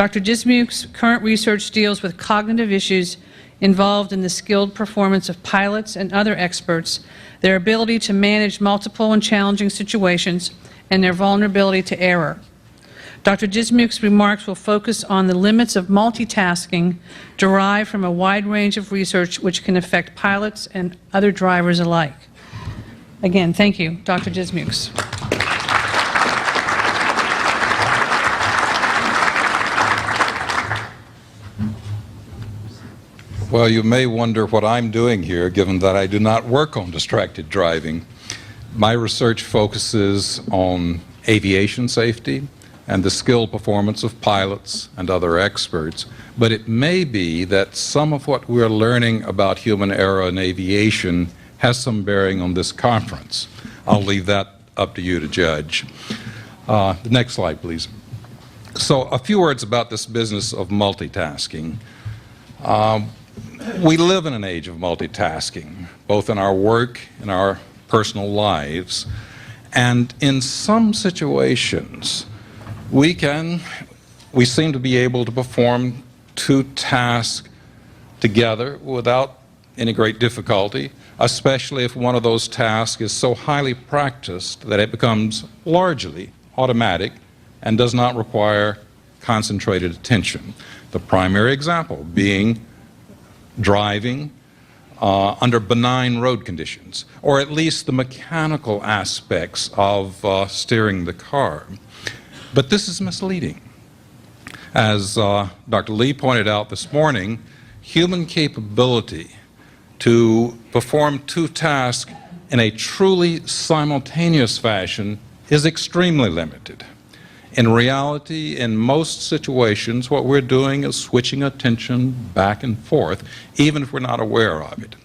Dr. Dismukes' current research deals with cognitive issues involved in the skilled performance of pilots and other experts, their ability to manage multiple and challenging situations, and their vulnerability to error. Dr. Dismukes' remarks will focus on the limits of multitasking derived from a wide range of research which can affect pilots and other drivers alike. Again, thank you, Dr. Dismukes. Well, you may wonder what I'm doing here, given that I do not work on distracted driving. My research focuses on aviation safety and the skilled performance of pilots and other experts. But it may be that some of what we're learning about human error in aviation has some bearing on this conference. I'll leave that up to you to judge. The next slide, please. So a few words about this business of multitasking. We live in an age of multitasking, both in our work and our personal lives. And in some situations, we seem to be able to perform two tasks together without any great difficulty, especially if one of those tasks is so highly practiced that it becomes largely automatic and does not require concentrated attention. The primary example being driving under benign road conditions, or at least the mechanical aspects of steering the car. But this is misleading. As Dr. Lee pointed out this morning, human capability to perform two tasks in a truly simultaneous fashion is extremely limited. In reality, in most situations, what we're doing is switching attention back and forth, even if we're not aware of it.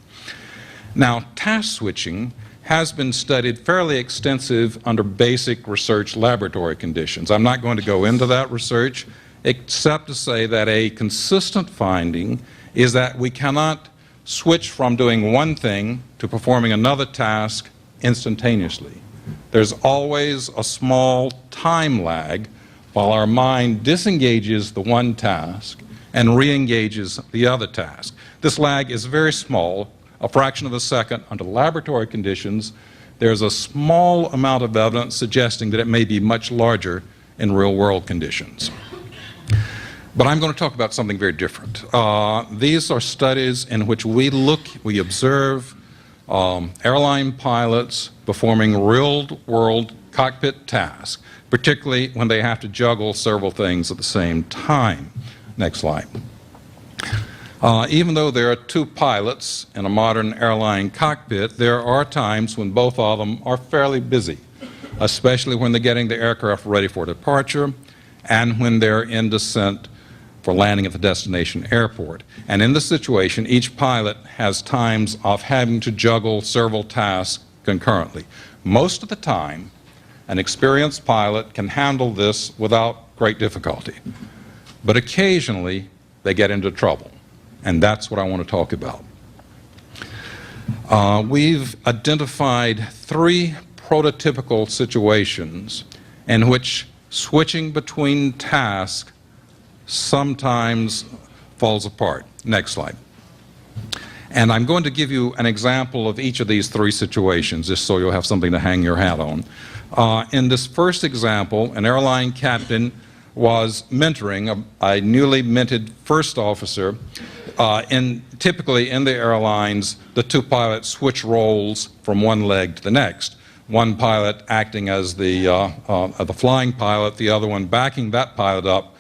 Now, task switching has been studied fairly extensive under basic research laboratory conditions. I'm not going to go into that research, except to say that a consistent finding is that we cannot switch from doing one thing to performing another task instantaneously. There's always a small time lag while our mind disengages the one task and re-engages the other task. This lag is very small, a fraction of a second. Under laboratory conditions, there's a small amount of evidence suggesting that it may be much larger in real-world conditions. But I'm going to talk about something very different. These are studies in which we observe airline pilots performing real-world cockpit tasks, particularly when they have to juggle several things at the same time. Next slide. Even though there are two pilots in a modern airline cockpit, there are times when both of them are fairly busy, especially when they're getting the aircraft ready for departure and when they're in descent for landing at the destination airport. And in this situation, each pilot has times of having to juggle several tasks concurrently. Most of the time, an experienced pilot can handle this without great difficulty. But occasionally, they get into trouble. And that's what I want to talk about. We've identified three prototypical situations in which switching between tasks sometimes falls apart. Next slide. And I'm going to give you an example of each of these three situations, just so you'll have something to hang your hat on. In this first example, an airline captain was mentoring a newly minted first officer. Typically in the airlines, the two pilots switch roles from one leg to the next. One pilot acting as the flying pilot, the other one backing that pilot up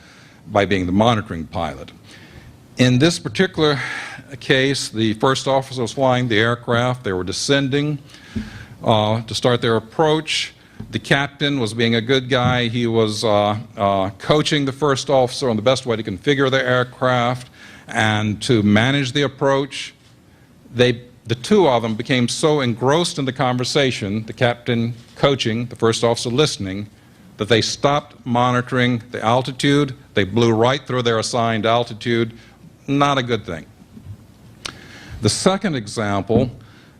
by being the monitoring pilot. In this particular case, the first officer was flying the aircraft. They were descending to start their approach. The captain was being a good guy. He was coaching the first officer on the best way to configure the aircraft and to manage the approach. The two of them became so engrossed in the conversation, the captain coaching, the first officer listening, that they stopped monitoring the altitude. They blew right through their assigned altitude. Not a good thing. The second example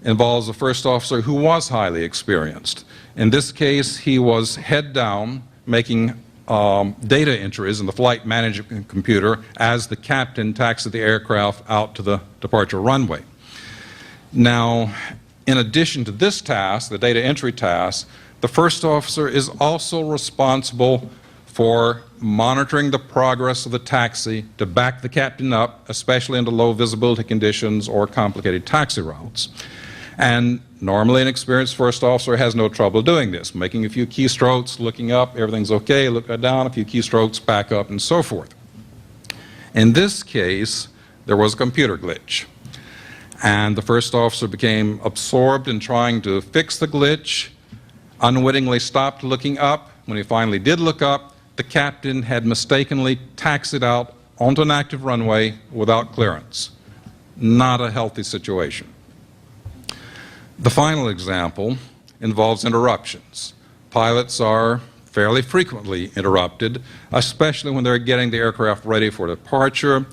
involves a first officer who was highly experienced. In this case, he was head down, making data entries in the flight management computer as the captain taxied the aircraft out to the departure runway. Now, in addition to this task, the data entry task, the first officer is also responsible for monitoring the progress of the taxi to back the captain up, especially into low visibility conditions or complicated taxi routes. And normally an experienced first officer has no trouble doing this, making a few keystrokes, looking up, everything's okay, look down, a few keystrokes, back up, and so forth. In this case, there was a computer glitch, and the first officer became absorbed in trying to fix the glitch, unwittingly stopped looking up. When he finally did look up, the captain had mistakenly taxied out onto an active runway without clearance. Not a healthy situation. The final example involves interruptions. Pilots are fairly frequently interrupted, especially when they're getting the aircraft ready for departure.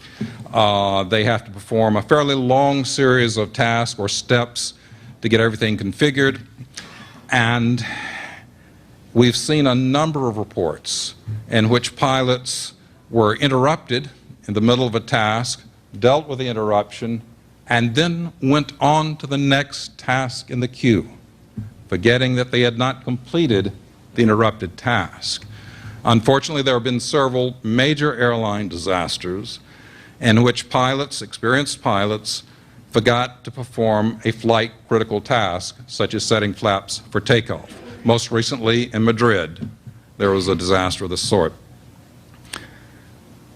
They have to perform a fairly long series of tasks or steps to get everything configured. And we've seen a number of reports in which pilots were interrupted in the middle of a task, dealt with the interruption, and then went on to the next task in the queue, forgetting that they had not completed the interrupted task. Unfortunately, there have been several major airline disasters in which pilots, experienced pilots, forgot to perform a flight critical task, such as setting flaps for takeoff. Most recently in Madrid, there was a disaster of this sort.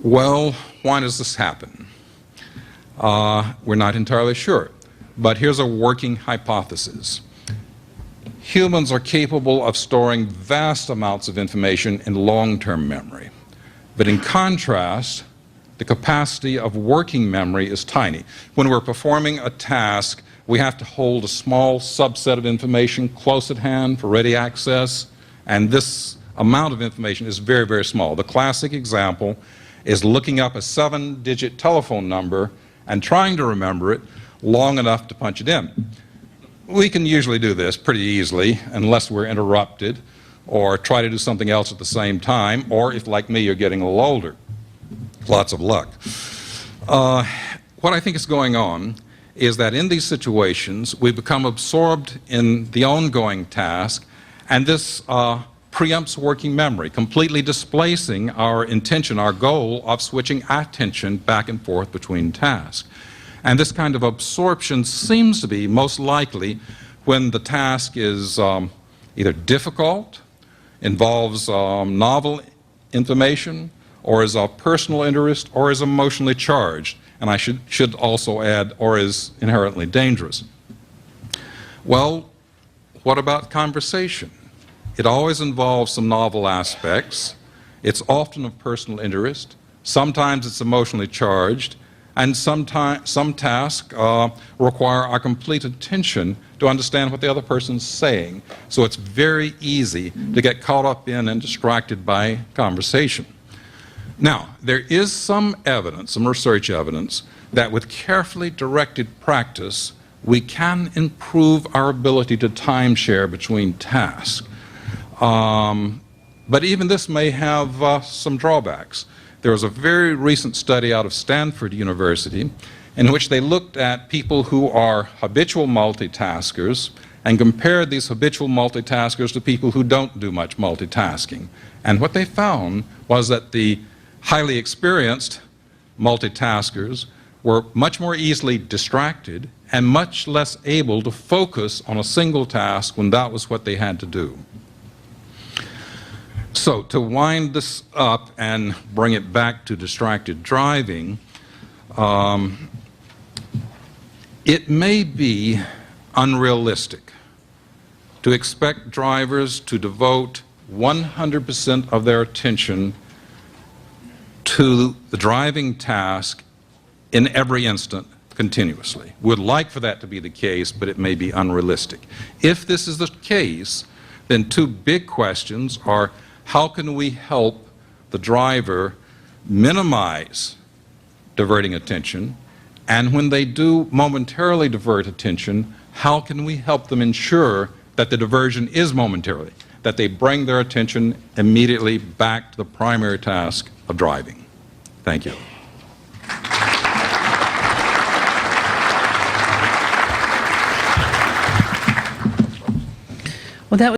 Well, why does this happen? We're not entirely sure, but here's a working hypothesis. Humans are capable of storing vast amounts of information in long-term memory, but in contrast, the capacity of working memory is tiny. When we're performing a task, we have to hold a small subset of information close at hand for ready access, and this amount of information is very, very small. The classic example is looking up a 7-digit telephone number and trying to remember it long enough to punch it in. We can usually do this pretty easily unless we're interrupted or try to do something else at the same time, or if, like me, you're getting a little older. Lots of luck. What I think is going on is that in these situations, we become absorbed in the ongoing task, and this preempts working memory, completely displacing our intention, our goal of switching attention back and forth between tasks. And this kind of absorption seems to be most likely when the task is either difficult, involves novel information, or is of personal interest, or is emotionally charged. And I should also add, or is inherently dangerous. Well, what about conversation? It always involves some novel aspects. It's often of personal interest. Sometimes it's emotionally charged. And some tasks require our complete attention to understand what the other person's saying. So it's very easy to get caught up in and distracted by conversation. Now, there is some evidence, some research evidence, that with carefully directed practice, we can improve our ability to time share between tasks. But even this may have some drawbacks. There was a very recent study out of Stanford University in which they looked at people who are habitual multitaskers and compared these habitual multitaskers to people who don't do much multitasking. And what they found was that the highly experienced multitaskers were much more easily distracted and much less able to focus on a single task when that was what they had to do. So to wind this up and bring it back to distracted driving, it may be unrealistic to expect drivers to devote 100% of their attention to the driving task in every instant continuously. We'd like for that to be the case, but it may be unrealistic. If this is the case, then two big questions are: how can we help the driver minimize diverting attention? And when they do momentarily divert attention, how can we help them ensure that the diversion is momentarily? that they bring their attention immediately back to the primary task of driving. Thank you. Well, that